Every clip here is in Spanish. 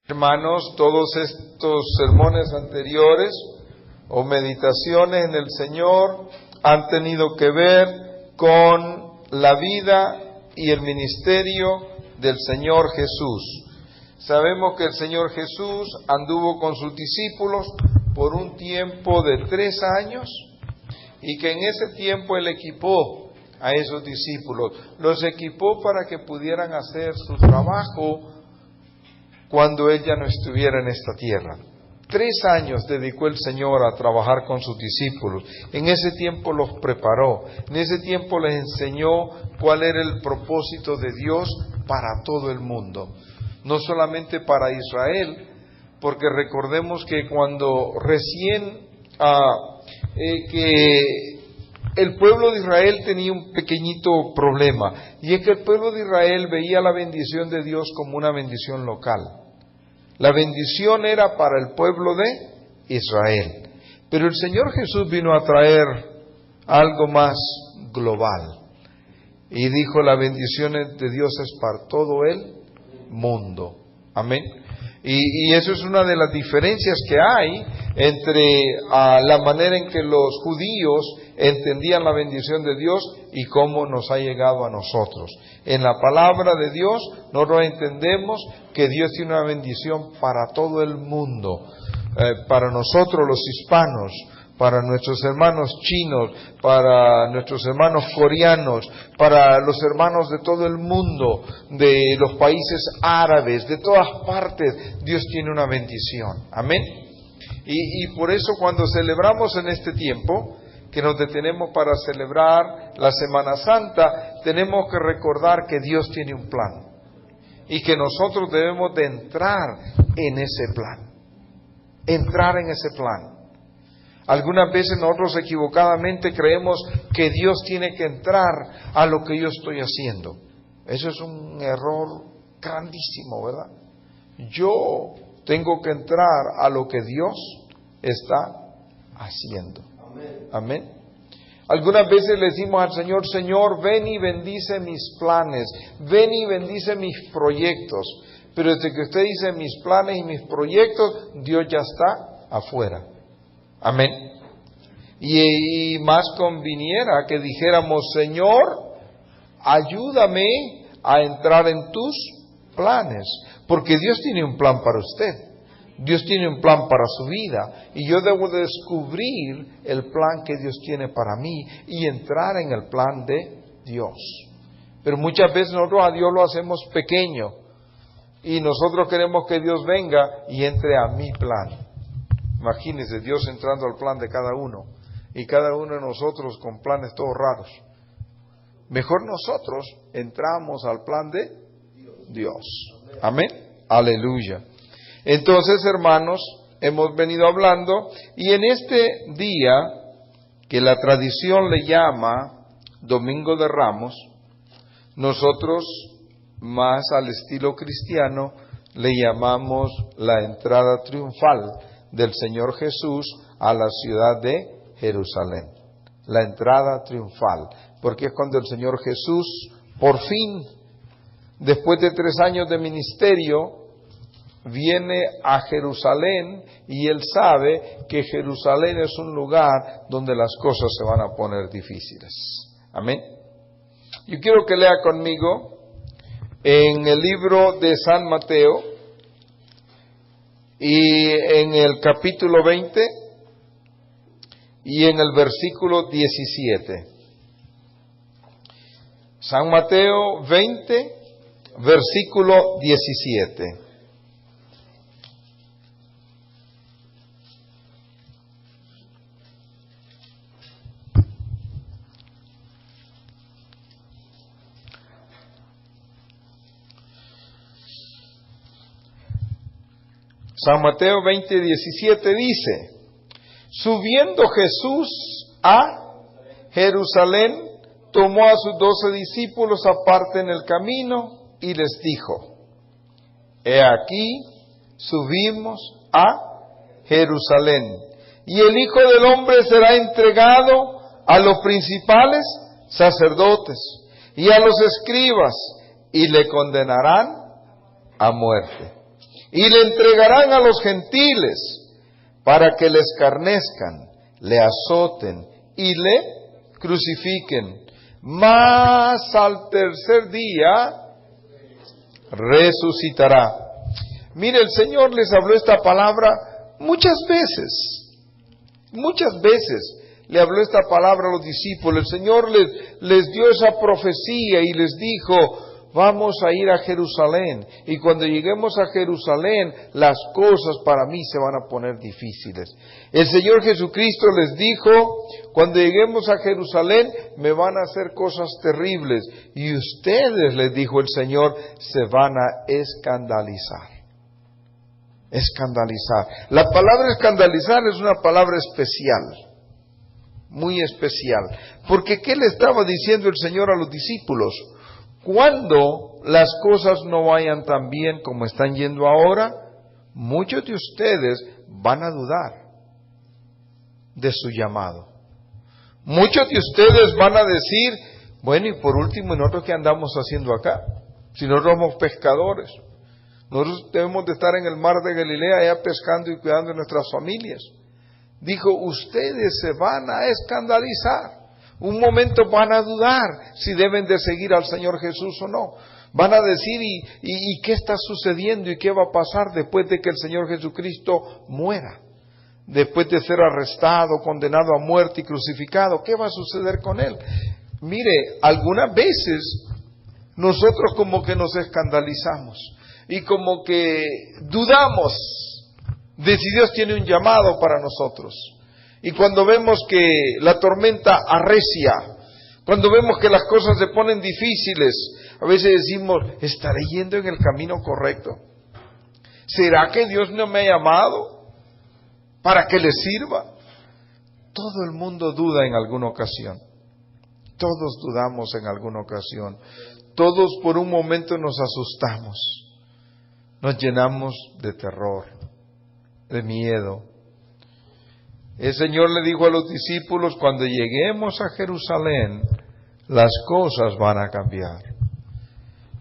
Hermanos, todos estos sermones anteriores o meditaciones en el Señor han tenido que ver con la vida y el ministerio del Señor Jesús. Sabemos que el Señor Jesús anduvo con sus discípulos por un tiempo de 3 años y que en ese tiempo Él equipó a esos discípulos. Los equipó para que pudieran hacer su trabajo cuando Él ya no estuviera en esta tierra. 3 años dedicó el Señor a trabajar con sus discípulos. En ese tiempo los preparó. En ese tiempo les enseñó cuál era el propósito de Dios para todo el mundo. No solamente para Israel, porque recordemos que cuando recién que el pueblo de Israel tenía un pequeñito problema, y es que el pueblo de Israel veía la bendición de Dios como una bendición local. La bendición era para el pueblo de Israel. Pero el Señor Jesús vino a traer algo más global. Y dijo, la bendición de Dios es para todo el mundo. Amén. Y eso es una de las diferencias que hay entre la manera en que los judíos entendían la bendición de Dios y cómo nos ha llegado a nosotros. En la palabra de Dios nosotros entendemos que Dios tiene una bendición para todo el mundo, para nosotros los hispanos, para nuestros hermanos chinos, para nuestros hermanos coreanos, para los hermanos de todo el mundo, de los países árabes, de todas partes, Dios tiene una bendición. Amén. Y por eso cuando celebramos en este tiempo, que nos detenemos para celebrar la Semana Santa, tenemos que recordar que Dios tiene un plan y que nosotros debemos de entrar en ese plan. Entrar en ese plan. Algunas veces nosotros equivocadamente creemos que Dios tiene que entrar a lo que yo estoy haciendo. Eso es un error grandísimo, ¿verdad? Yo tengo que entrar a lo que Dios está haciendo. Amén. Algunas veces le decimos al Señor, Señor, ven y bendice mis planes, ven y bendice mis proyectos. Pero desde que usted dice mis planes y mis proyectos, Dios ya está afuera. Amén. Y más conviniera que dijéramos, Señor, ayúdame a entrar en tus planes, porque Dios tiene un plan para usted. Dios tiene un plan para su vida y yo debo descubrir el plan que Dios tiene para mí y entrar en el plan de Dios. Pero muchas veces nosotros a Dios lo hacemos pequeño y nosotros queremos que Dios venga y entre a mi plan. Imagínense Dios entrando al plan de cada uno y cada uno de nosotros con planes todos raros. Mejor nosotros entramos al plan de Dios. Amén. Aleluya. Entonces, hermanos, hemos venido hablando y en este día que la tradición le llama Domingo de Ramos, nosotros más al estilo cristiano le llamamos la entrada triunfal del Señor Jesús a la ciudad de Jerusalén. La entrada triunfal, porque es cuando el Señor Jesús, por fin, después de 3 años de ministerio, viene a Jerusalén y Él sabe que Jerusalén es un lugar donde las cosas se van a poner difíciles. Amén. Yo quiero que lea conmigo en el libro de San Mateo y en el capítulo 20 y en el versículo 17. San Mateo 20, versículo 17. San Mateo 20:17 dice, subiendo Jesús a Jerusalén, tomó a sus 12 discípulos aparte en el camino y les dijo, he aquí, subimos a Jerusalén, y el Hijo del Hombre será entregado a los principales sacerdotes y a los escribas, y le condenarán a muerte. y le entregarán a los gentiles para que le escarnezcan, le azoten y le crucifiquen. Mas al tercer día resucitará. Mire, el Señor les habló esta palabra muchas veces le habló esta palabra a los discípulos. El Señor les dio esa profecía y les dijo: vamos a ir a Jerusalén, y cuando lleguemos a Jerusalén, las cosas para mí se van a poner difíciles. El Señor Jesucristo les dijo: cuando lleguemos a Jerusalén, me van a hacer cosas terribles, y ustedes, les dijo el Señor, se van a escandalizar. Escandalizar. La palabra escandalizar es una palabra especial, muy especial, porque ¿qué le estaba diciendo el Señor a los discípulos? Cuando las cosas no vayan tan bien como están yendo ahora, muchos de ustedes van a dudar de su llamado. Muchos de ustedes van a decir: bueno, y por último, ¿y nosotros qué andamos haciendo acá? Si nosotros somos pescadores, nosotros debemos de estar en el mar de Galilea allá pescando y cuidando de nuestras familias. Dijo: ustedes se van a escandalizar. Un momento van a dudar si deben de seguir al Señor Jesús o no. Van a decir: ¿y qué está sucediendo? ¿Y qué va a pasar después de que el Señor Jesucristo muera? Después de ser arrestado, condenado a muerte y crucificado, ¿qué va a suceder con Él? Mire, algunas veces nosotros como que nos escandalizamos y como que dudamos de si Dios tiene un llamado para nosotros. Y cuando vemos que la tormenta arrecia, cuando vemos que las cosas se ponen difíciles, a veces decimos: ¿estaré yendo en el camino correcto? ¿Será que Dios no me ha llamado para que le sirva? Todo el mundo duda en alguna ocasión. Todos dudamos en alguna ocasión. Todos por un momento nos asustamos. Nos llenamos de terror, de miedo. El Señor le dijo a los discípulos: cuando lleguemos a Jerusalén, las cosas van a cambiar.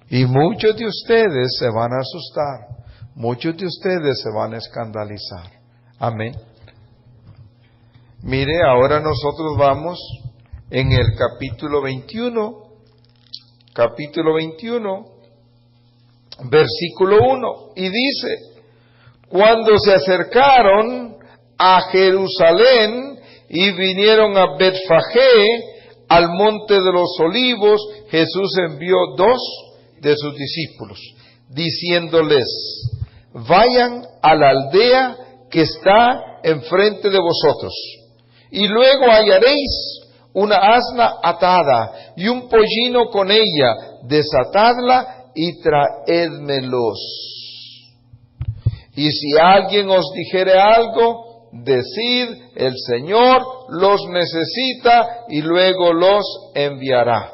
Y muchos de ustedes se van a asustar. Muchos de ustedes se van a escandalizar. Amén. Mire, ahora nosotros vamos en el capítulo 21, versículo 1, y dice: cuando se acercaron a Jerusalén y vinieron a Betfagé, al monte de los olivos, Jesús envió 2 de sus discípulos, diciéndoles: vayan a la aldea que está enfrente de vosotros, y luego hallaréis una asna atada y un pollino con ella, desatadla y traédmelos. Y si alguien os dijere algo, decid: el Señor los necesita y luego los enviará.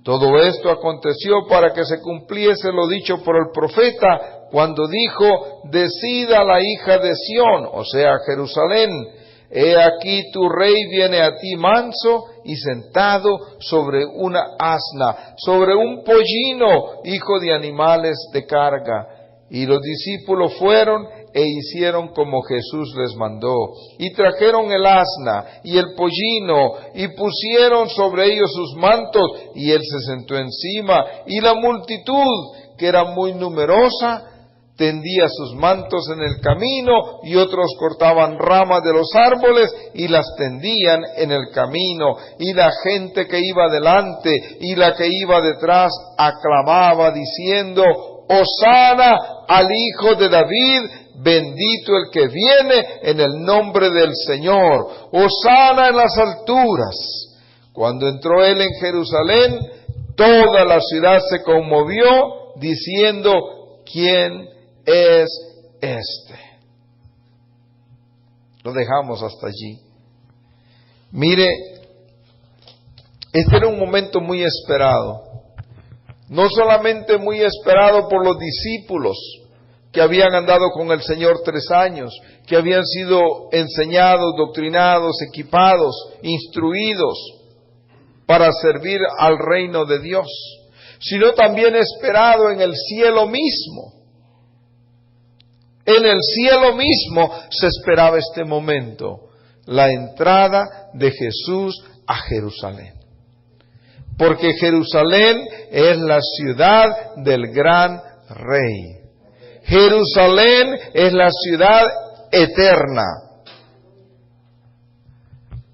Todo esto aconteció para que se cumpliese lo dicho por el profeta, cuando dijo: decid a la hija de Sión, o sea, Jerusalén: he aquí tu rey viene a ti manso y sentado sobre una asna, sobre un pollino, hijo de animales de carga. Y los discípulos fueron e hicieron como Jesús les mandó, y trajeron el asna y el pollino, y pusieron sobre ellos sus mantos, y él se sentó encima, y la multitud, que era muy numerosa, tendía sus mantos en el camino, y otros cortaban ramas de los árboles y las tendían en el camino, y la gente que iba delante y la que iba detrás aclamaba diciendo: Hosana al Hijo de David, bendito el que viene en el nombre del Señor, Hosana en las alturas. Cuando entró él en Jerusalén, toda la ciudad se conmovió diciendo: ¿quién es este? Lo dejamos hasta allí. Mire, este era un momento muy esperado. No solamente muy esperado por los discípulos que habían andado con el Señor 3 años, que habían sido enseñados, doctrinados, equipados, instruidos para servir al reino de Dios, sino también esperado en el cielo mismo. En el cielo mismo se esperaba este momento, la entrada de Jesús a Jerusalén. Porque Jerusalén es la ciudad del gran Rey. Jerusalén es la ciudad eterna.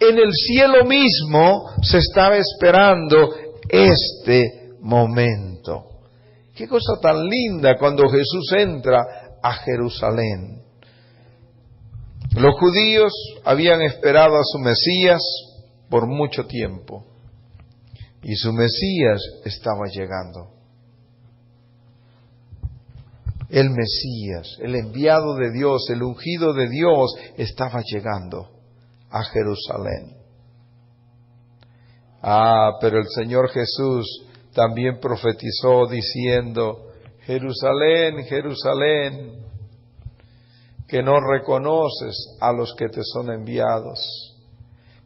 En el cielo mismo se estaba esperando este momento. Qué cosa tan linda cuando Jesús entra a Jerusalén. Los judíos habían esperado a su Mesías por mucho tiempo. Y su Mesías estaba llegando. El Mesías, el enviado de Dios, el ungido de Dios, estaba llegando a Jerusalén. Pero el Señor Jesús también profetizó diciendo: Jerusalén, Jerusalén, que no reconoces a los que te son enviados.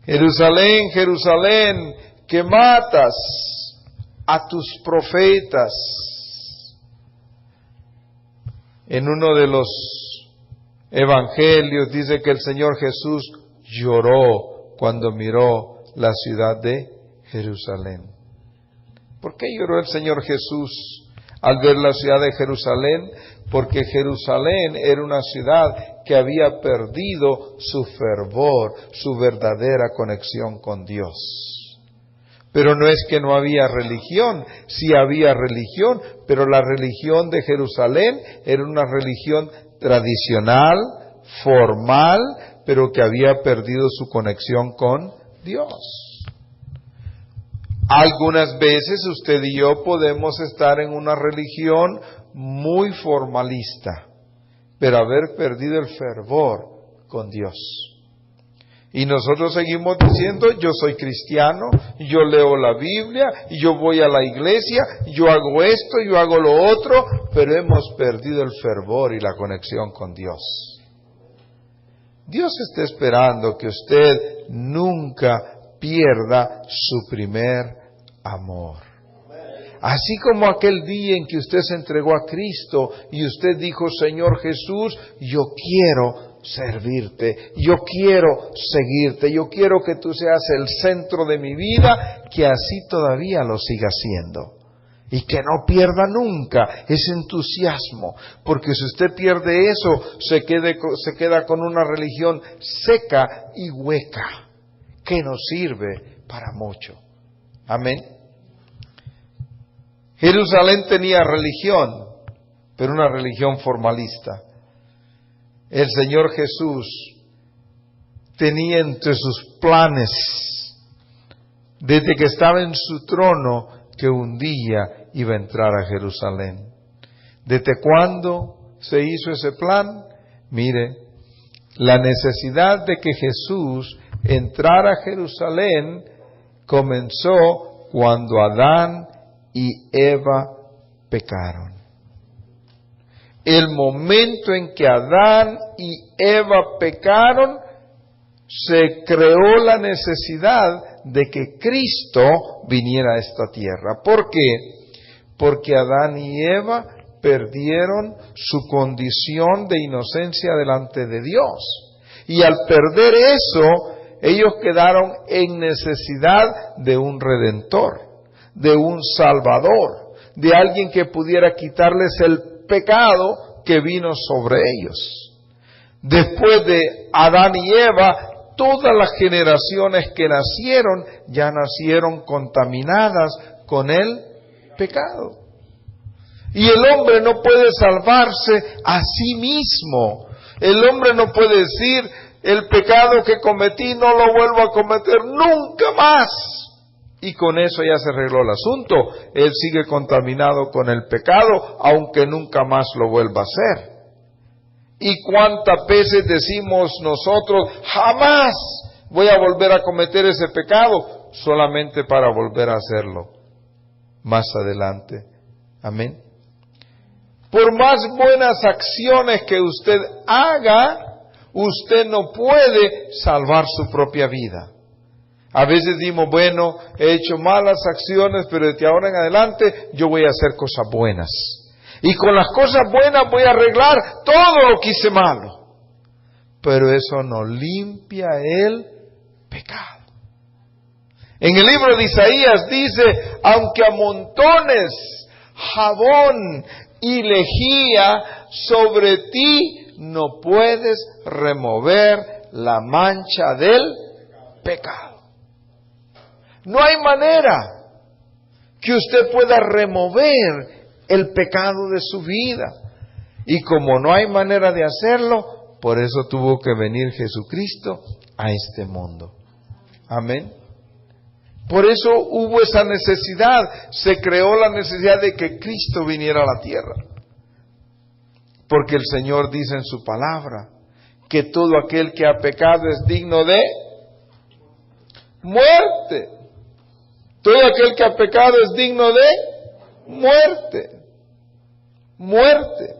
Jerusalén, Jerusalén, que matas a tus profetas. En uno de los evangelios dice que el Señor Jesús lloró cuando miró la ciudad de Jerusalén. ¿Por qué lloró el Señor Jesús al ver la ciudad de Jerusalén? Porque Jerusalén era una ciudad que había perdido su fervor, su verdadera conexión con Dios. Pero no es que no había religión, sí había religión, pero la religión de Jerusalén era una religión tradicional, formal, pero que había perdido su conexión con Dios. Algunas veces usted y yo podemos estar en una religión muy formalista, pero haber perdido el fervor con Dios. Y nosotros seguimos diciendo: yo soy cristiano, yo leo la Biblia, yo voy a la iglesia, yo hago esto, yo hago lo otro, pero hemos perdido el fervor y la conexión con Dios. Dios está esperando que usted nunca pierda su primer amor. Así como aquel día en que usted se entregó a Cristo y usted dijo: Señor Jesús, yo quiero servirte, yo quiero seguirte, yo quiero que tú seas el centro de mi vida, que así todavía lo siga siendo. Y que no pierda nunca ese entusiasmo, porque si usted pierde eso, se queda con una religión seca y hueca, que no sirve para mucho. Amén. Jerusalén tenía religión, pero una religión formalista. El Señor Jesús tenía entre sus planes, desde que estaba en su trono, que un día iba a entrar a Jerusalén. ¿Desde cuándo se hizo ese plan? Mire, la necesidad de que Jesús entrara a Jerusalén comenzó cuando Adán y Eva pecaron. El momento en que Adán y Eva pecaron, se creó la necesidad de que Cristo viniera a esta tierra. ¿Por qué? Porque Adán y Eva perdieron su condición de inocencia delante de Dios. Y al perder eso, ellos quedaron en necesidad de un Redentor, de un Salvador, de alguien que pudiera quitarles el pecado que vino sobre ellos. Después de Adán y Eva, todas las generaciones que nacieron ya nacieron contaminadas con el pecado. Y el hombre no puede salvarse a sí mismo. El hombre no puede decir: el pecado que cometí no lo vuelvo a cometer nunca más. Y con eso ya se arregló el asunto. Él sigue contaminado con el pecado, aunque nunca más lo vuelva a hacer. ¿Y cuántas veces decimos nosotros: jamás voy a volver a cometer ese pecado? Solamente para volver a hacerlo más adelante. Amén. Por más buenas acciones que usted haga, usted no puede salvar su propia vida. A veces decimos: bueno, he hecho malas acciones, pero desde ahora en adelante yo voy a hacer cosas buenas. Y con las cosas buenas voy a arreglar todo lo que hice malo. Pero eso no limpia el pecado. En el libro de Isaías dice, aunque amontones jabón y lejía sobre ti, no puedes remover la mancha del pecado. No hay manera que usted pueda remover el pecado de su vida. Y como no hay manera de hacerlo, por eso tuvo que venir Jesucristo a este mundo. Amén. Por eso hubo esa necesidad, se creó la necesidad de que Cristo viniera a la tierra. Porque el Señor dice en su palabra que todo aquel que ha pecado es digno de muerte. Todo aquel que ha pecado es digno de muerte. Muerte.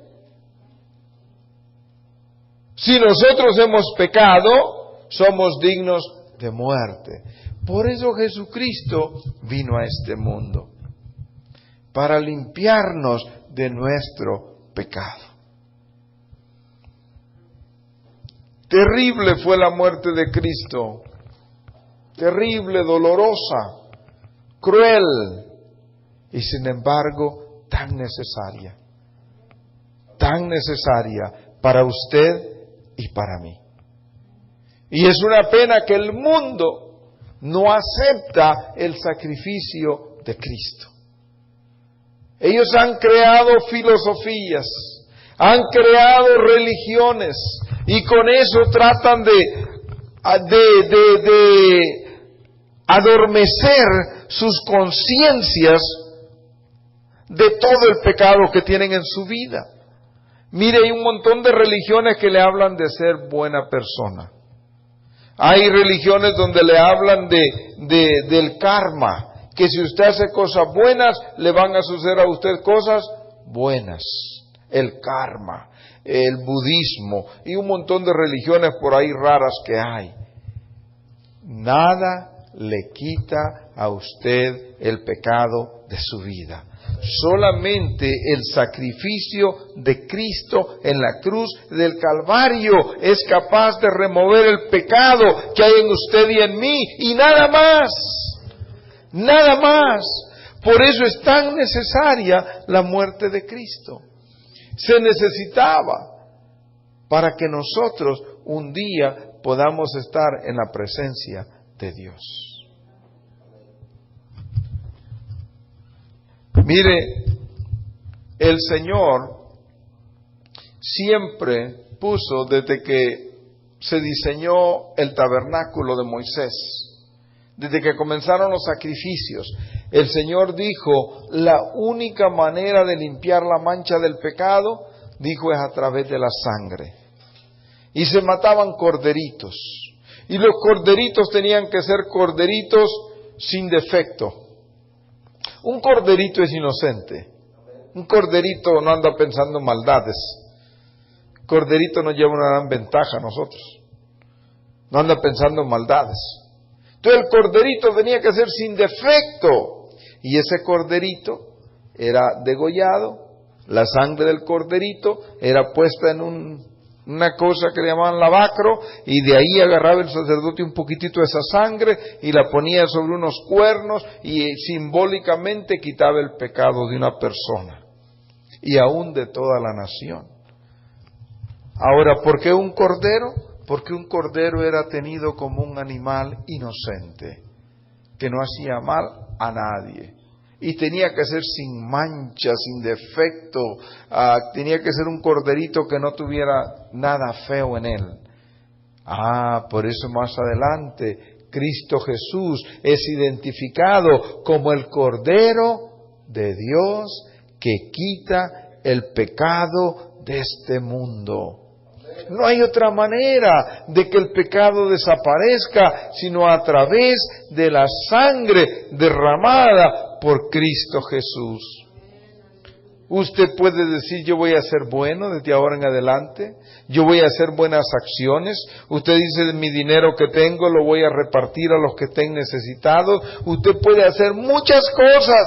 Si nosotros hemos pecado, somos dignos de muerte. Por eso Jesucristo vino a este mundo, para limpiarnos de nuestro pecado. Terrible fue la muerte de Cristo, terrible, dolorosa, cruel, y sin embargo tan necesaria para usted y para mí. Y es una pena que el mundo no acepta el sacrificio de Cristo. Ellos han creado filosofías, han creado religiones, y con eso tratan de adormecer sus conciencias de todo el pecado que tienen en su vida. Mire, hay un montón de religiones que le hablan de ser buena persona. Hay religiones donde le hablan del karma, que si usted hace cosas buenas, le van a suceder a usted cosas buenas. El karma, el budismo y un montón de religiones por ahí raras que hay. Nada le quita a usted el pecado de su vida. Solamente el sacrificio de Cristo en la cruz del Calvario es capaz de remover el pecado que hay en usted y en mí, y nada más, nada más. Por eso es tan necesaria la muerte de Cristo. Se necesitaba para que nosotros un día podamos estar en la presencia de Dios. Mire, el Señor siempre puso, desde que se diseñó el tabernáculo de Moisés, desde que comenzaron los sacrificios, el Señor dijo, la única manera de limpiar la mancha del pecado, dijo, es a través de la sangre. Y se mataban corderitos. Y los corderitos tenían que ser corderitos sin defecto. Un corderito es inocente. Un corderito no anda pensando en maldades. El corderito nos lleva una gran ventaja a nosotros. No anda pensando en maldades. Entonces el corderito tenía que ser sin defecto. Y ese corderito era degollado. La sangre del corderito era puesta en una cosa que le llamaban lavacro, y de ahí agarraba el sacerdote un poquitito de esa sangre y la ponía sobre unos cuernos, y simbólicamente quitaba el pecado de una persona y aún de toda la nación. Ahora, ¿por qué un cordero? Porque un cordero era tenido como un animal inocente, que no hacía mal a nadie. Y tenía que ser sin mancha, sin defecto, tenía que ser un corderito que no tuviera nada feo en él. Por eso más adelante Cristo Jesús es identificado como el Cordero de Dios que quita el pecado de este mundo. No hay otra manera de que el pecado desaparezca sino a través de la sangre derramada por Cristo Jesús. Usted puede decir, yo voy a ser bueno desde ahora en adelante, yo voy a hacer buenas acciones. Usted dice, mi dinero que tengo lo voy a repartir a los que estén necesitados. Usted puede hacer muchas cosas,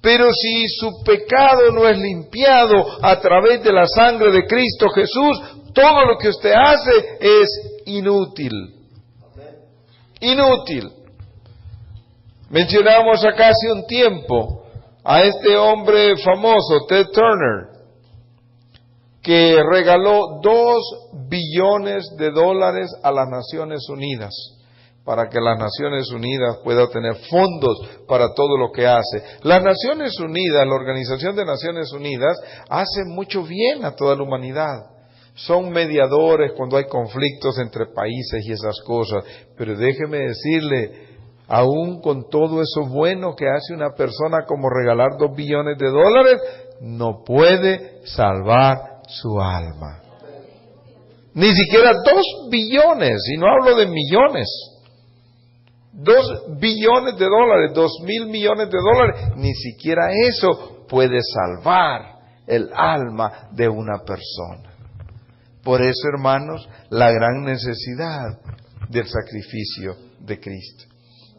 Pero si su pecado no es limpiado a través de la sangre de Cristo Jesús, todo lo que usted hace es inútil. Inútil. Mencionamos acá hace un tiempo a este hombre famoso, Ted Turner, que regaló $2 billones a las Naciones Unidas, para que las Naciones Unidas puedan tener fondos para todo lo que hace. Las Naciones Unidas, la Organización de Naciones Unidas, hace mucho bien a toda la humanidad. Son mediadores cuando hay conflictos entre países y esas cosas. Pero déjeme decirle, aún con todo eso bueno que hace una persona como regalar $2 billones, no puede salvar su alma. Ni siquiera 2 billones, y no hablo de millones. 2 billones de dólares, 2.000 millones de dólares, ni siquiera eso puede salvar el alma de una persona. Por eso, hermanos, la gran necesidad del sacrificio de Cristo.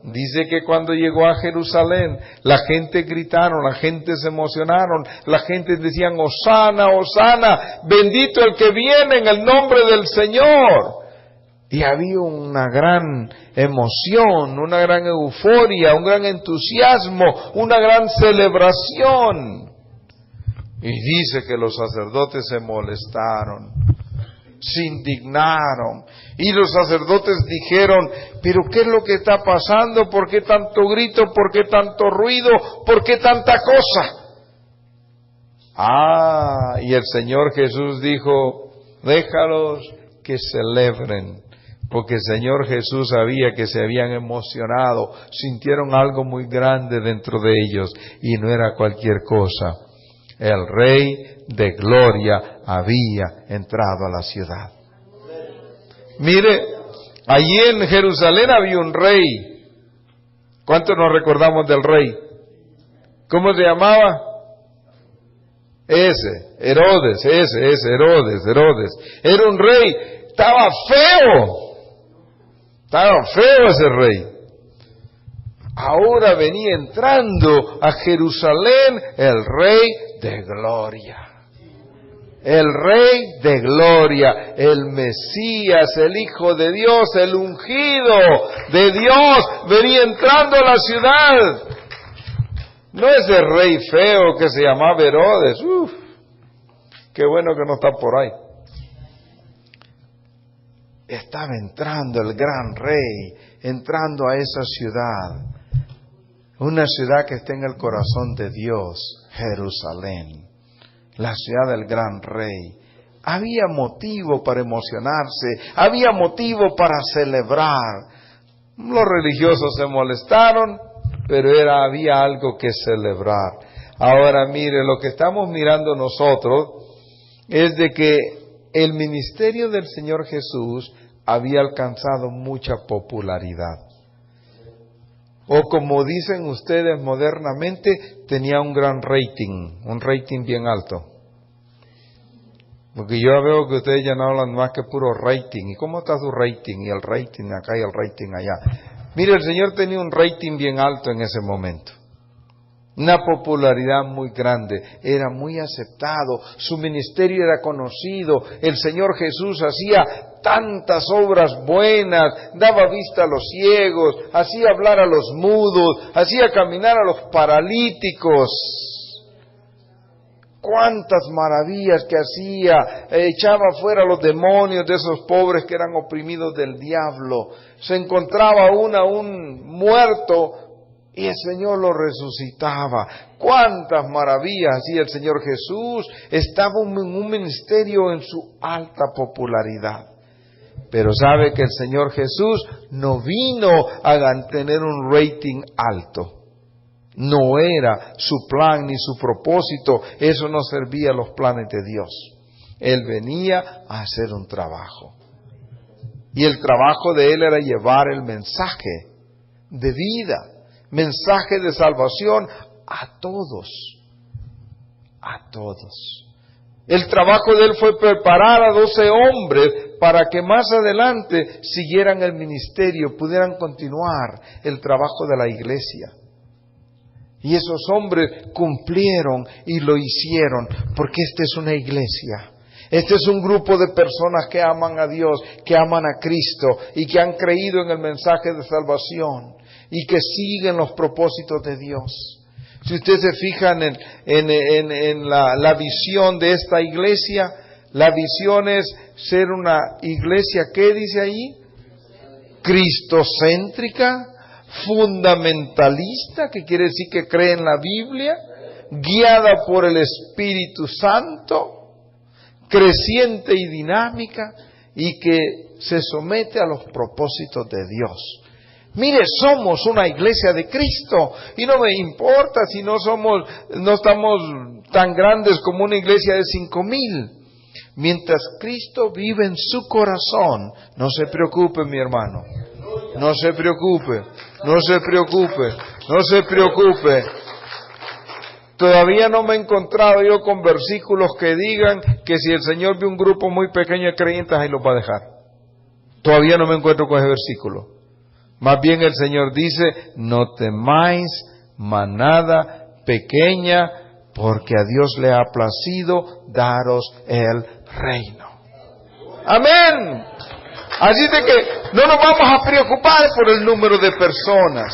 Dice que cuando llegó a Jerusalén, la gente gritaron, la gente se emocionaron, la gente decían, Hosana, Hosana, bendito el que viene en el nombre del Señor. Y había una gran emoción, una gran euforia, un gran entusiasmo, una gran celebración. Y dice que los sacerdotes se molestaron, se indignaron, y los sacerdotes dijeron, pero ¿qué es lo que está pasando? ¿Por qué tanto grito? ¿Por qué tanto ruido? ¿Por qué tanta cosa? Y el Señor Jesús dijo, déjalos que celebren, porque el Señor Jesús sabía que se habían emocionado, sintieron algo muy grande dentro de ellos, y no era cualquier cosa. El Rey de Gloria había entrado a la ciudad. Mire, allí en Jerusalén había un rey. ¿Cuántos nos recordamos del rey? ¿Cómo se llamaba? Herodes. Era un rey, estaba feo ese rey. Ahora venía entrando a Jerusalén el Rey de Gloria. El Rey de Gloria, el Mesías, el Hijo de Dios, el ungido de Dios, venía entrando a la ciudad. No ese rey feo que se llamaba Herodes. Qué bueno que no está por ahí. Estaba entrando el gran rey, entrando a esa ciudad. Una ciudad que está en el corazón de Dios, Jerusalén, la ciudad del gran rey. Había motivo para emocionarse, había motivo para celebrar. Los religiosos se molestaron, pero había algo que celebrar. Ahora mire, lo que estamos mirando nosotros es de que el ministerio del Señor Jesús había alcanzado mucha popularidad. O como dicen ustedes modernamente, tenía un gran un rating bien alto. Porque yo veo que ustedes ya no hablan más que puro rating. ¿Y cómo está su rating? Y el rating acá y el rating allá. Mire, el Señor tenía un rating bien alto en ese momento. Una popularidad muy grande, era muy aceptado, su ministerio era conocido, el Señor Jesús hacía tantas obras buenas, daba vista a los ciegos, hacía hablar a los mudos, hacía caminar a los paralíticos. Cuántas maravillas que hacía, echaba fuera a los demonios de esos pobres que eran oprimidos del diablo. Se encontraba un muerto y el Señor lo resucitaba. Cuántas maravillas hacía el Señor Jesús. Estaba en un ministerio en su alta popularidad. Pero sabe que el Señor Jesús no vino a tener un rating alto. No era su plan ni su propósito. Eso no servía a los planes de Dios. Él venía a hacer un trabajo. Y el trabajo de Él era llevar el mensaje de vida, mensaje de salvación a todos. A todos. El trabajo de Él fue preparar a 12 hombres para que más adelante siguieran el ministerio, pudieran continuar el trabajo de la iglesia. Y esos hombres cumplieron y lo hicieron, porque esta es una iglesia. Este es un grupo de personas que aman a Dios, que aman a Cristo y que han creído en el mensaje de salvación y que siguen los propósitos de Dios. Si ustedes se fijan en la visión de esta iglesia, la visión es ser una iglesia, ¿qué dice ahí? Cristocéntrica, fundamentalista, que quiere decir que cree en la Biblia, guiada por el Espíritu Santo, creciente y dinámica, y que se somete a los propósitos de Dios. Mire, somos una iglesia de Cristo, y no me importa si no estamos tan grandes como una iglesia de 5,000. Mientras Cristo vive en su corazón, no se preocupe, mi hermano. No se preocupe, no se preocupe, no se preocupe. Todavía no me he encontrado yo con versículos que digan que si el Señor ve un grupo muy pequeño de creyentes, ahí los va a dejar. Todavía no me encuentro con ese versículo. Más bien el Señor dice, no temáis manada pequeña, porque a Dios le ha placido daros el reino. Amén. Así de que no nos vamos a preocupar por el número de personas.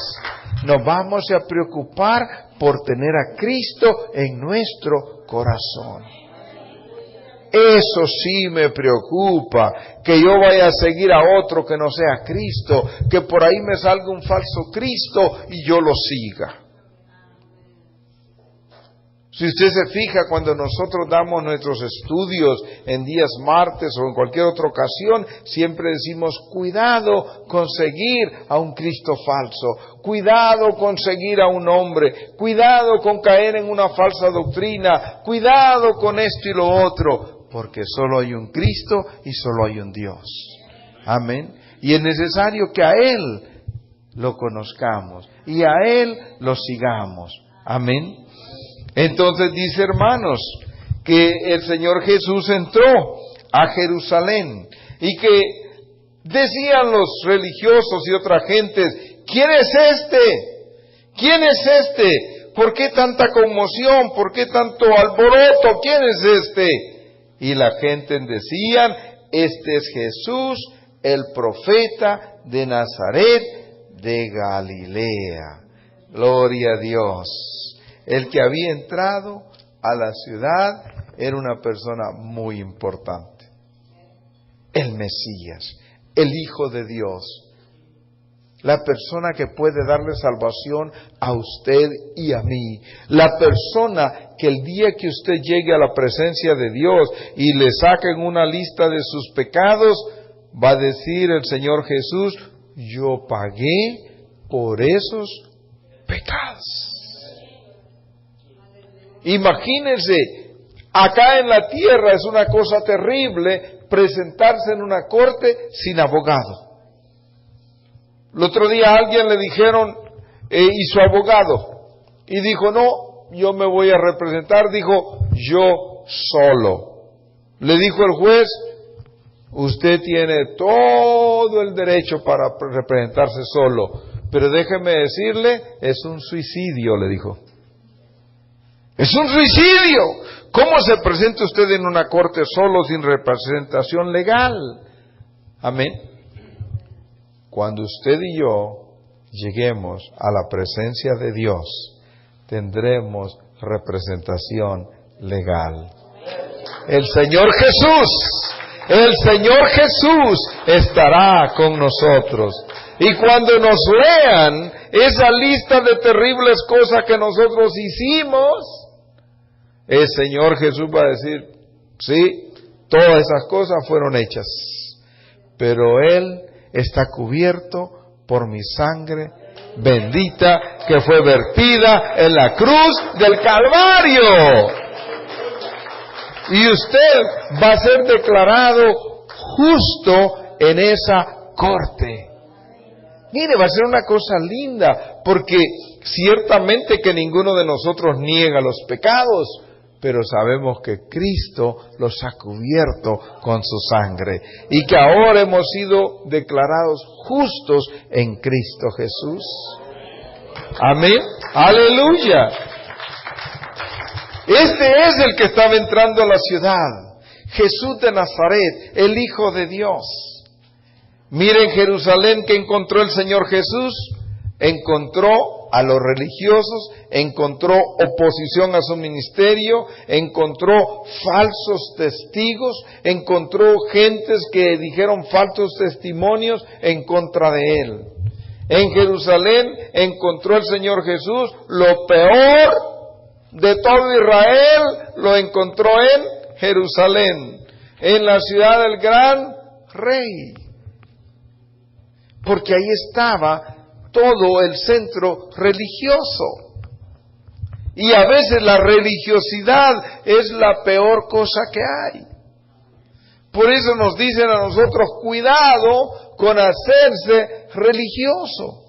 Nos vamos a preocupar por tener a Cristo en nuestro corazón. Eso sí me preocupa, que yo vaya a seguir a otro que no sea Cristo, que por ahí me salga un falso Cristo y yo lo siga. Si usted se fija, cuando nosotros damos nuestros estudios en días martes o en cualquier otra ocasión, siempre decimos, cuidado con seguir a un Cristo falso, cuidado con seguir a un hombre, cuidado con caer en una falsa doctrina, cuidado con esto y lo otro, porque solo hay un Cristo y solo hay un Dios. Amén. Y es necesario que a Él lo conozcamos y a Él lo sigamos. Amén. Entonces dice, hermanos, que el Señor Jesús entró a Jerusalén y que decían los religiosos y otras gentes, ¿quién es este? ¿Quién es este? ¿Por qué tanta conmoción? ¿Por qué tanto alboroto? ¿Quién es este? Y la gente decían, este es Jesús, el profeta de Nazaret de Galilea. Gloria a Dios. El que había entrado a la ciudad era una persona muy importante. El Mesías, el Hijo de Dios. La persona que puede darle salvación a usted y a mí. La persona que el día que usted llegue a la presencia de Dios y le saquen una lista de sus pecados, va a decir el Señor Jesús, yo pagué por esos pecados. Imagínense, acá en la tierra es una cosa terrible presentarse en una corte sin abogado. El otro día a alguien le dijeron, ¿y su abogado? Y dijo, no, yo me voy a representar. Dijo, yo solo. Le dijo el juez, usted tiene todo el derecho para representarse solo, pero déjeme decirle, es un suicidio, le dijo. Es un suicidio. ¿Cómo se presenta usted en una corte solo sin representación legal? Amén. Cuando usted y yo lleguemos a la presencia de Dios, tendremos representación legal. El Señor Jesús estará con nosotros. Y cuando nos lean esa lista de terribles cosas que nosotros hicimos, el Señor Jesús va a decir, sí, todas esas cosas fueron hechas, pero Él está cubierto por mi sangre bendita que fue vertida en la cruz del Calvario. Y usted va a ser declarado justo en esa corte. Mire, va a ser una cosa linda, porque ciertamente que ninguno de nosotros niega los pecados, pero sabemos que Cristo los ha cubierto con su sangre y que ahora hemos sido declarados justos en Cristo Jesús. Amén. Aleluya. Este es el que estaba entrando a la ciudad. Jesús de Nazaret, el Hijo de Dios. Miren Jerusalén que encontró el Señor Jesús. Encontró a los religiosos, encontró oposición a su ministerio, encontró falsos testigos, encontró gentes que dijeron falsos testimonios en contra de él. En Jerusalén encontró el Señor Jesús lo peor de todo Israel, lo encontró en Jerusalén, en la ciudad del gran rey. Porque ahí estaba todo el centro religioso. Y a veces la religiosidad es la peor cosa que hay. Por eso nos dicen a nosotros, cuidado con hacerse religioso.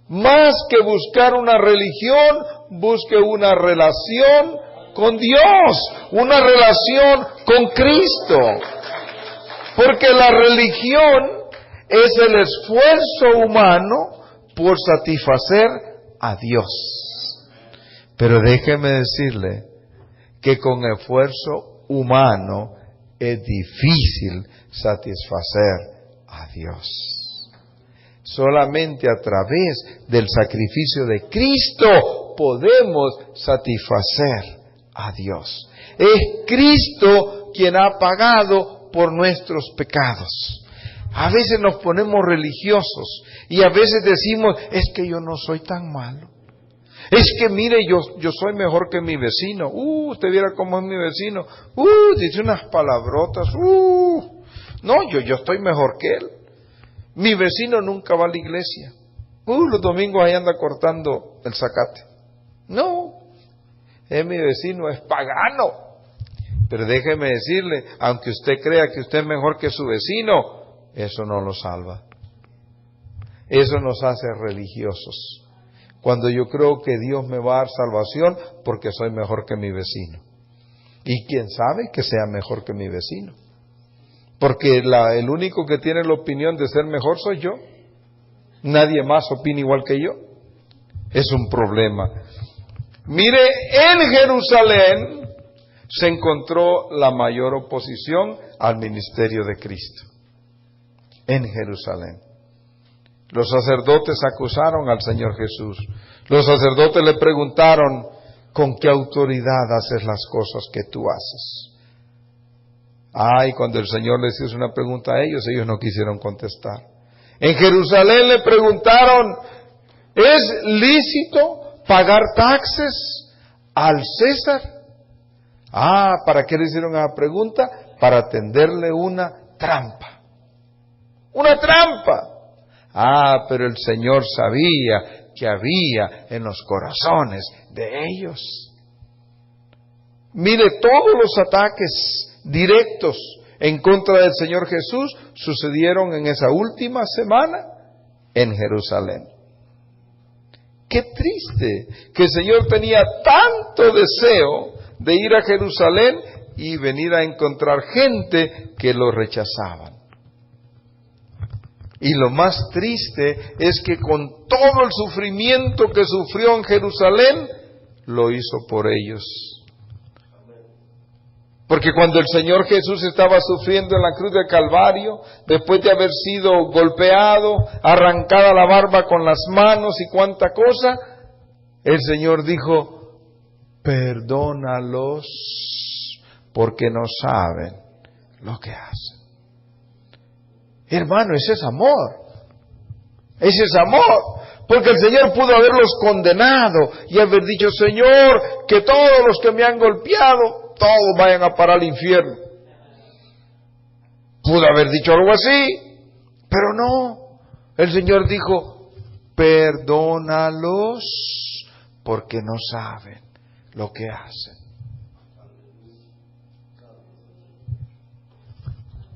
Más que buscar una religión, busque una relación con Dios, una relación con Cristo. Porque la religión es el esfuerzo humano por satisfacer a Dios. Pero déjeme decirle que con esfuerzo humano es difícil satisfacer a Dios. Solamente a través del sacrificio de Cristo podemos satisfacer a Dios. Es Cristo quien ha pagado por nuestros pecados. A veces nos ponemos religiosos y a veces decimos, es que yo no soy tan malo. Es que mire, yo soy mejor que mi vecino. Usted viera cómo es mi vecino. Dice unas palabrotas. No, yo estoy mejor que él. Mi vecino nunca va a la iglesia. Los domingos ahí anda cortando el zacate. No, es mi vecino, es pagano. Pero déjeme decirle, aunque usted crea que usted es mejor que su vecino, eso no lo salva. Eso nos hace religiosos. Cuando yo creo que Dios me va a dar salvación porque soy mejor que mi vecino. Y quién sabe que sea mejor que mi vecino. Porque el único que tiene la opinión de ser mejor soy yo. Nadie más opina igual que yo. Es un problema. Mire, en Jerusalén se encontró la mayor oposición al ministerio de Cristo. En Jerusalén. Los sacerdotes acusaron al Señor Jesús. Los sacerdotes le preguntaron, ¿con qué autoridad haces las cosas que tú haces? Y cuando el Señor les hizo una pregunta a ellos no quisieron contestar. En Jerusalén le preguntaron, ¿es lícito pagar taxes al César? ¿Para qué le hicieron esa pregunta? Para tenderle una trampa. ¡Una trampa! Pero el Señor sabía que había en los corazones de ellos. Mire, todos los ataques directos en contra del Señor Jesús sucedieron en esa última semana en Jerusalén. Qué triste que el Señor tenía tanto deseo de ir a Jerusalén y venir a encontrar gente que lo rechazaban. Y lo más triste es que con todo el sufrimiento que sufrió en Jerusalén, lo hizo por ellos. Porque cuando el Señor Jesús estaba sufriendo en la cruz del Calvario, después de haber sido golpeado, arrancada la barba con las manos y cuánta cosa, el Señor dijo, perdónalos porque no saben lo que hacen. Hermano, ese es amor. Ese es amor. Porque el Señor pudo haberlos condenado y haber dicho, Señor, que todos los que me han golpeado, todos vayan a parar al infierno. Pudo haber dicho algo así, pero no. El Señor dijo, perdónalos porque no saben lo que hacen.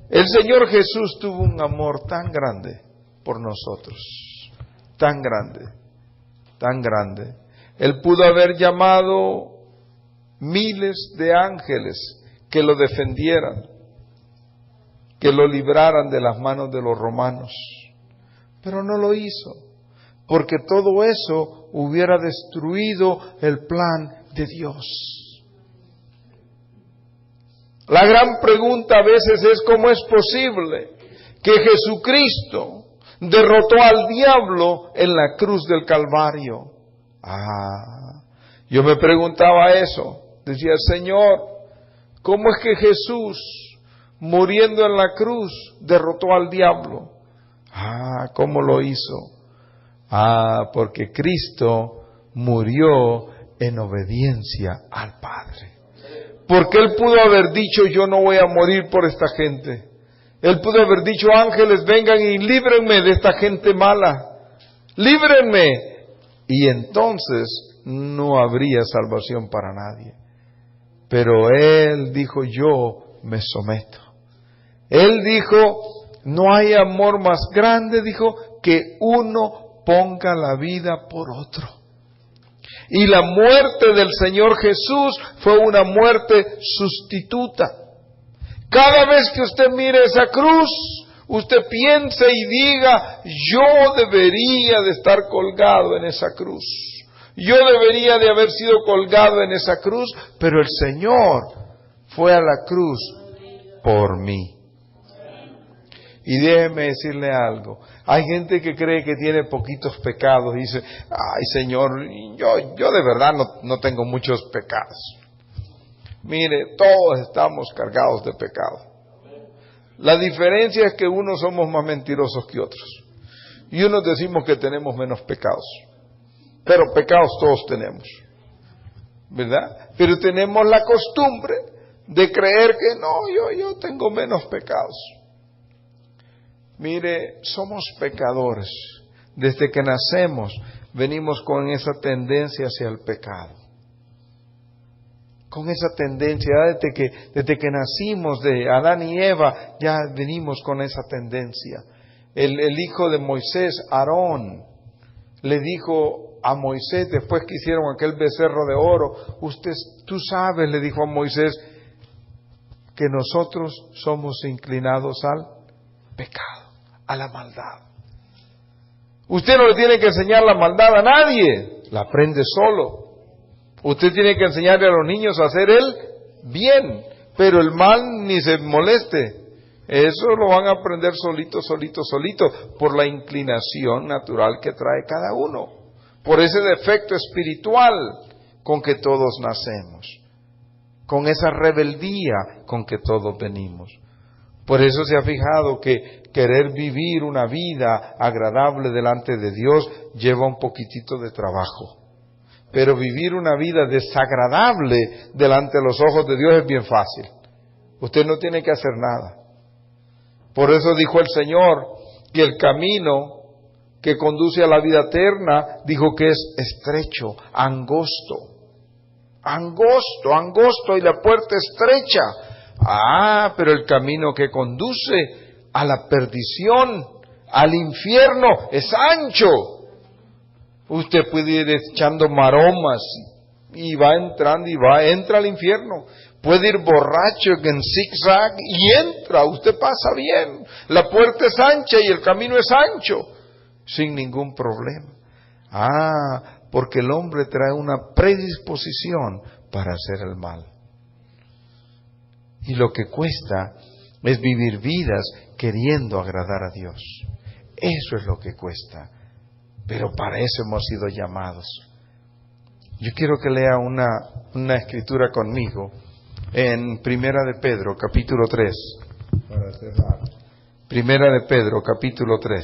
El Señor Jesús tuvo un amor tan grande por nosotros, tan grande, tan grande. Él pudo haber llamado miles de ángeles que lo defendieran, que lo libraran de las manos de los romanos, pero no lo hizo, porque todo eso hubiera destruido el plan de Dios. La gran pregunta a veces es ¿cómo es posible que Jesucristo derrotó al diablo en la cruz del Calvario? Yo me preguntaba eso. Decía, Señor, ¿cómo es que Jesús, muriendo en la cruz, derrotó al diablo? ¿Cómo lo hizo? Porque Cristo murió en obediencia al Padre. Porque Él pudo haber dicho, yo no voy a morir por esta gente. Él pudo haber dicho, ángeles, vengan y líbrenme de esta gente mala. Líbrenme. Y entonces no habría salvación para nadie. Pero Él dijo, yo me someto. Él dijo, no hay amor más grande, dijo, que uno ponga la vida por otro. Y la muerte del Señor Jesús fue una muerte sustituta. Cada vez que usted mire esa cruz, usted piense y diga, yo debería de estar colgado en esa cruz. Yo debería de haber sido colgado en esa cruz, pero el Señor fue a la cruz por mí. Y déjeme decirle algo. Hay gente que cree que tiene poquitos pecados y dice, ay Señor, yo de verdad no tengo muchos pecados. Mire, todos estamos cargados de pecado. La diferencia es que unos somos más mentirosos que otros. Y unos decimos que tenemos menos pecados. Pero pecados todos tenemos, ¿verdad? Pero tenemos la costumbre de creer que no, yo tengo menos pecados. Mire, somos pecadores. Desde que nacemos venimos con esa tendencia hacia el pecado. Con esa tendencia, desde que nacimos de Adán y Eva, ya venimos con esa tendencia. El hijo de Moisés, Aarón, le dijo a Moisés, después que hicieron aquel becerro de oro, tú sabes, le dijo a Moisés, que nosotros somos inclinados al pecado, a la maldad. Usted no le tiene que enseñar la maldad a nadie, la aprende solo. Usted tiene que enseñarle a los niños a hacer el bien, pero el mal ni se moleste. Eso lo van a aprender solito, por la inclinación natural que trae cada uno, por ese defecto espiritual con que todos nacemos, con esa rebeldía con que todos venimos. Por eso se ha fijado que querer vivir una vida agradable delante de Dios lleva un poquitito de trabajo. Pero vivir una vida desagradable delante de los ojos de Dios es bien fácil. Usted no tiene que hacer nada. Por eso dijo el Señor que el camino que conduce a la vida eterna, dijo que es estrecho, angosto, y la puerta estrecha. Pero el camino que conduce a la perdición, al infierno, es ancho. Usted puede ir echando maromas y va entrando entra al infierno. Puede ir borracho en zigzag y entra, usted pasa bien. La puerta es ancha y el camino es ancho, sin ningún problema. Porque el hombre trae una predisposición para hacer el mal. Y lo que cuesta es vivir vidas queriendo agradar a Dios. Eso es lo que cuesta. Pero para eso hemos sido llamados. Yo quiero que lea una escritura conmigo en Primera de Pedro, capítulo 3. Para cerrar. Primera de Pedro, capítulo 3.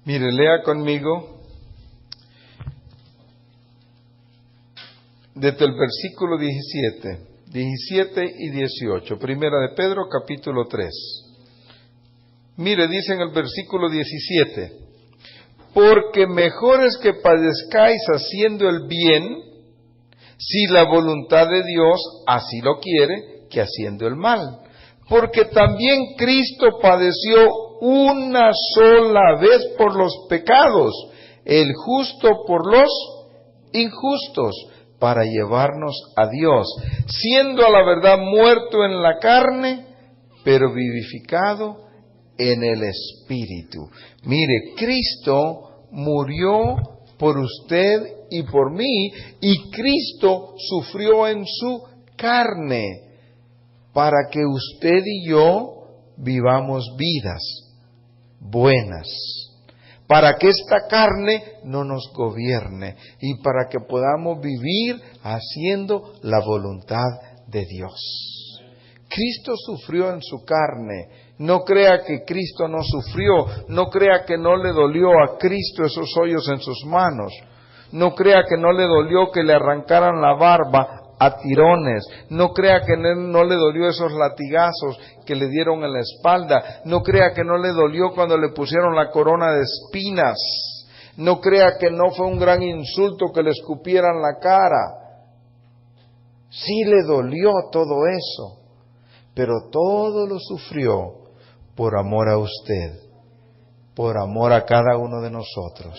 Mire, lea conmigo desde el versículo 17 y 18, Primera de Pedro, capítulo 3. Mire, dice en el versículo 17, porque mejor es que padezcáis haciendo el bien, si la voluntad de Dios así lo quiere, que haciendo el mal. Porque también Cristo padeció una sola vez por los pecados, el justo por los injustos, para llevarnos a Dios, siendo a la verdad muerto en la carne, pero vivificado en el Espíritu. Mire, Cristo murió por usted y por mí, y Cristo sufrió en su carne, para que usted y yo vivamos vidas buenas, para que esta carne no nos gobierne y para que podamos vivir haciendo la voluntad de Dios. Cristo sufrió en su carne. No crea que Cristo no sufrió, no crea que no le dolió a Cristo esos hoyos en sus manos, no crea que no le dolió que le arrancaran la barba a tirones, no crea que no le dolió esos latigazos que le dieron en la espalda, no crea que no le dolió cuando le pusieron la corona de espinas, no crea que no fue un gran insulto que le escupieran la cara. Sí le dolió todo eso, pero todo lo sufrió por amor a usted, por amor a cada uno de nosotros,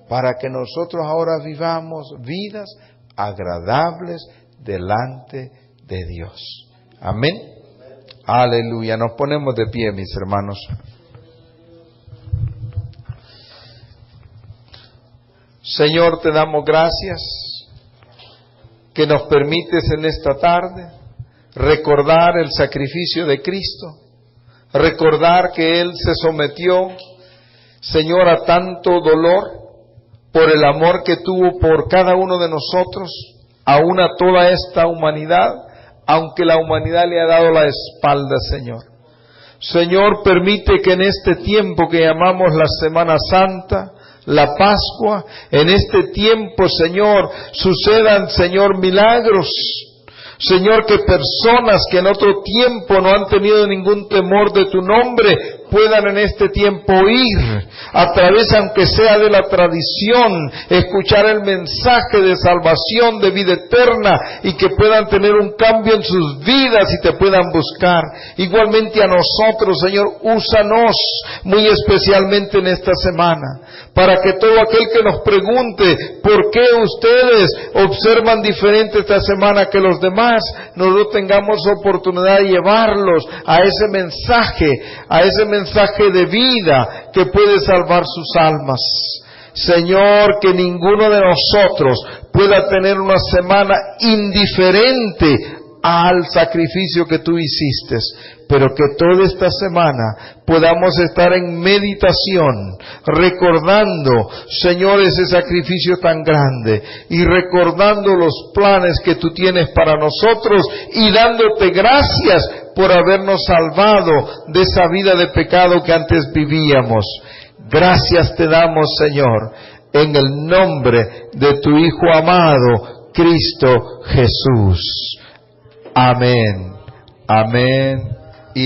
para que nosotros ahora vivamos vidas agradables delante de Dios. Amén. Aleluya. Nos ponemos de pie, mis hermanos. Señor, te damos gracias que nos permites en esta tarde recordar el sacrificio de Cristo, recordar que Él se sometió, Señor, a tanto dolor por el amor que tuvo por cada uno de nosotros, aún a toda esta humanidad, aunque la humanidad le ha dado la espalda, Señor. Señor, permite que en este tiempo que llamamos la Semana Santa, la Pascua, en este tiempo, Señor, sucedan, Señor, milagros. Señor, que personas que en otro tiempo no han tenido ningún temor de tu nombre, puedan en este tiempo oír, a través, aunque sea de la tradición, escuchar el mensaje de salvación, de vida eterna, y que puedan tener un cambio en sus vidas y te puedan buscar. Igualmente a nosotros, Señor, úsanos muy especialmente en esta semana, para que todo aquel que nos pregunte por qué ustedes observan diferente esta semana que los demás, nosotros tengamos oportunidad de llevarlos a ese mensaje de vida que puede salvar sus almas. Señor, que ninguno de nosotros pueda tener una semana indiferente al sacrificio que tú hiciste, pero que toda esta semana podamos estar en meditación, recordando, Señor, ese sacrificio tan grande, y recordando los planes que tú tienes para nosotros, y dándote gracias por habernos salvado de esa vida de pecado que antes vivíamos. Gracias te damos, Señor, en el nombre de tu Hijo amado, Cristo Jesús. Amén. Amén.